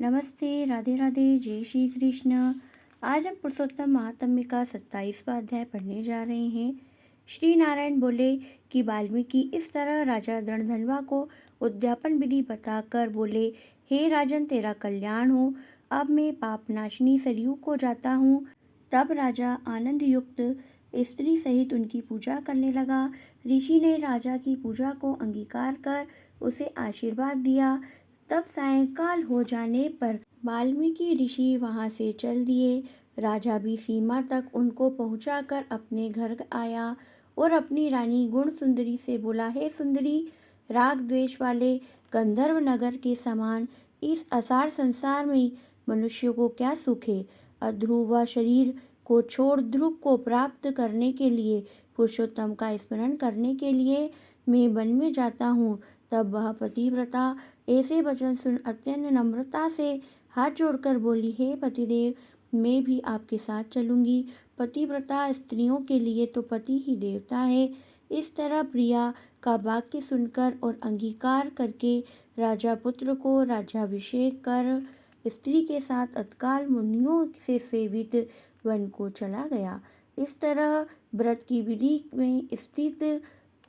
नमस्ते, राधे राधे, जय श्री कृष्ण। आज हम पुरुषोत्तम महात्म्य का 27वां अध्याय पढ़ने जा रहे हैं। श्री नारायण बोले कि वाल्मीकि इस तरह राजा रणधनवा को उद्यापन विधि बताकर बोले, हे राजन, तेरा कल्याण हो। अब मैं पापनाशिनी सरयू को जाता हूँ। तब राजा आनंद युक्त स्त्री सहित उनकी पूजा करने लगा। ऋषि ने राजा की पूजा को अंगीकार कर उसे आशीर्वाद दिया। तब सायंकाल हो जाने पर वाल्मीकि ऋषि वहां से चल दिए। राजा भी सीमा तक उनको पहुंचाकर अपने घर आया और अपनी रानी गुण सुंदरी से बोला, हे सुंदरी, राग द्वेष वाले गंधर्व नगर के समान इस असार संसार में मनुष्य को क्या सुख है। अध्रुव शरीर को छोड़ ध्रुव को प्राप्त करने के लिए, पुरुषोत्तम का स्मरण करने के लिए मैं वन में जाता हूँ। तब वह पतिव्रता ऐसे वचन सुन अत्यंत नम्रता से हाथ जोड़कर बोली, हे पतिदेव, मैं भी आपके साथ चलूंगी। पतिव्रता स्त्रियों के लिए तो पति ही देवता है। इस तरह प्रिया का वाक्य सुनकर और अंगीकार करके राजा पुत्र को राज्याभिषेक कर स्त्री के साथ तत्काल मुनियों से सेवित वन को चला गया। इस तरह व्रत की विधि में स्थित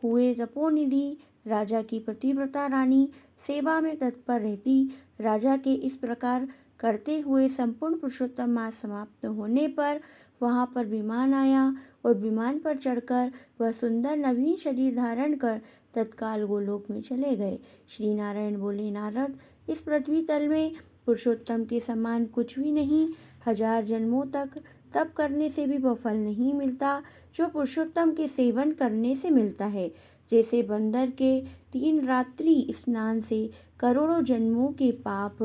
हुए तपोनिधि राजा की पतिव्रता रानी सेवा में तत्पर रहती। राजा के इस प्रकार करते हुए संपूर्ण पुरुषोत्तम मास समाप्त होने पर वहां पर विमान आया और विमान पर चढ़कर वह सुंदर नवीन शरीर धारण कर तत्काल गोलोक में चले गए। श्री नारायण बोले, नारद, इस पृथ्वी तल में पुरुषोत्तम के समान कुछ भी नहीं। 1000 जन्मों तक तप करने से भी वह फल नहीं मिलता जो पुरुषोत्तम के सेवन करने से मिलता है। जैसे बंदर के 3 रात्रि स्नान से करोड़ों जन्मों के पाप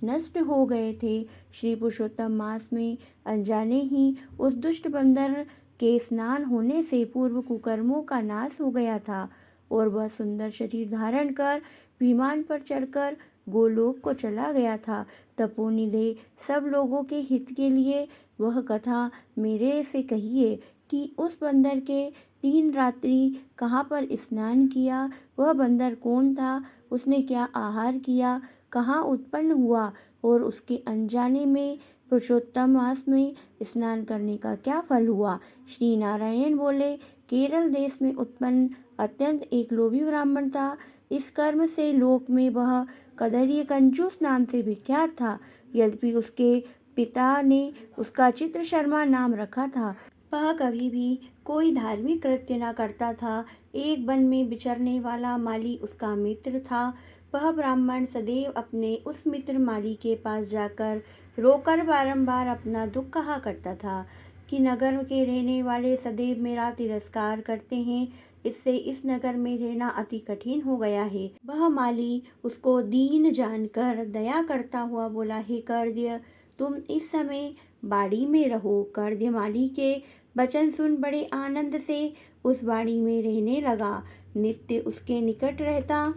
नष्ट हो गए थे, श्री पुरुषोत्तम मास में अनजाने ही उस दुष्ट बंदर के स्नान होने से पूर्व कुकर्मों का नाश हो गया था और वह सुंदर शरीर धारण कर विमान पर चढ़कर गोलोक को चला गया था। तपोनिधे, सब लोगों के हित के लिए वह कथा मेरे से कहिए कि उस बंदर के 3 रात्रि कहाँ पर स्नान किया, वह बंदर कौन था, उसने क्या आहार किया, कहाँ उत्पन्न हुआ और उसके अनजाने में पुरुषोत्तम मास में स्नान करने का क्या फल हुआ। श्री नारायण बोले, केरल देश में उत्पन्न अत्यंत एक लोभी ब्राह्मण था। इस कर्म से लोक में वह कदर्य कंजूस नाम से विख्यात था। यद्यपि उसके पिता ने उसका चित्र शर्मा नाम रखा था। वह कभी भी कोई धार्मिक कृत्य न करता था। एक वन में विचरने वाला माली उसका मित्र था। वह ब्राह्मण सदैव अपने उस मित्र माली के पास जाकर रोकर बारंबार अपना दुख कहा करता था कि नगर के रहने वाले सदैव मेरा तिरस्कार करते हैं, इससे इस नगर में रहना अति कठिन हो गया है। वह माली उसको दीन जानकर दया करता हुआ बोला, हे कर्दय, तुम इस समय बाड़ी में रहो। कर्दय माली के वचन सुन बड़े आनंद से उस बाड़ी में रहने लगा। नित्य उसके निकट रहता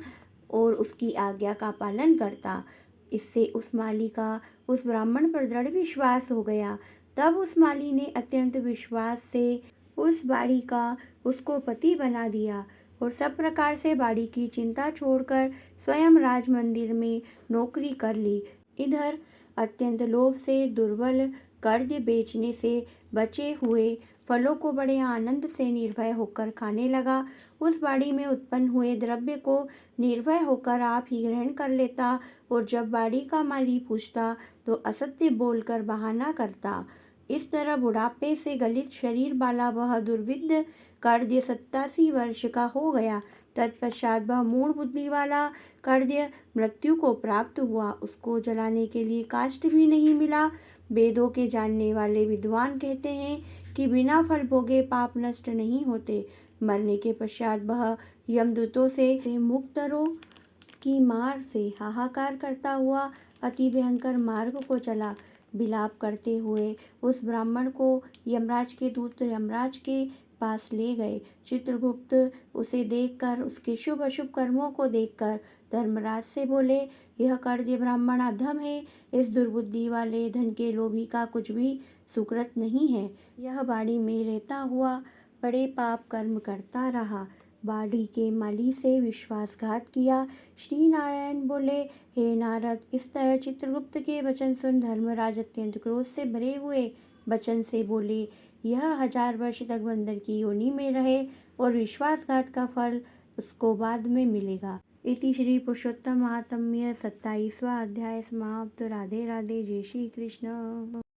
और उसकी आज्ञा का पालन करता। इससे उस माली का उस ब्राह्मण पर दृढ़ विश्वास हो गया। तब उस माली ने अत्यंत विश्वास से उस बाड़ी का उसको पति बना दिया और सब प्रकार से बाड़ी की चिंता छोड़कर स्वयं राज मंदिर में नौकरी कर ली। इधर अत्यंत लोभ से दुर्बल कर्दय बेचने से बचे हुए फलों को बड़े आनंद से निर्भय होकर खाने लगा। उस बाड़ी में उत्पन्न हुए द्रव्य को निर्भय होकर आप ही ग्रहण कर लेता और जब बाड़ी का माली पूछता तो असत्य बोलकर बहाना करता। इस तरह बुढ़ापे से गलित शरीर वाला वह दुर्विद्ध कर्दय 87 वर्ष का हो गया। तत्पश्चात वह मूढ़ बुद्धि वाला कर्दय मृत्यु को प्राप्त हुआ। उसको जलाने के लिए काष्ठ भी नहीं मिला। वेदों के जानने वाले विद्वान कहते हैं कि बिना फल भोगे पाप नष्ट नहीं होते। मरने के पश्चात वह यमदूतों से मुक्तरों की मार से हाहाकार करता हुआ अति भयंकर मार्ग को चला। विलाप करते हुए उस ब्राह्मण को यमराज के दूत यमराज के पास ले गए। चित्रगुप्त उसे देखकर, उसके शुभ अशुभ कर्मों को देखकर धर्मराज से बोले, यह कर्दय ब्राह्मण अधम है। इस दुर्बुद्धि वाले धन के लोभी का कुछ भी सुकृत नहीं है। यह बाड़ी में रहता हुआ बड़े पाप कर्म करता रहा। बाड़ी के माली से विश्वासघात किया। श्री नारायण बोले, हे नारद, इस तरह चित्रगुप्त के वचन सुन धर्मराज अत्यंत क्रोध से भरे हुए वचन से बोले, यह 1000 वर्ष तक बंदर की योनि में रहे और विश्वासघात का फल उसको बाद में मिलेगा। इति श्री पुरुषोत्तम महात्म्य 27वां अध्याय समाप्त। राधे राधे। जय श्री कृष्ण।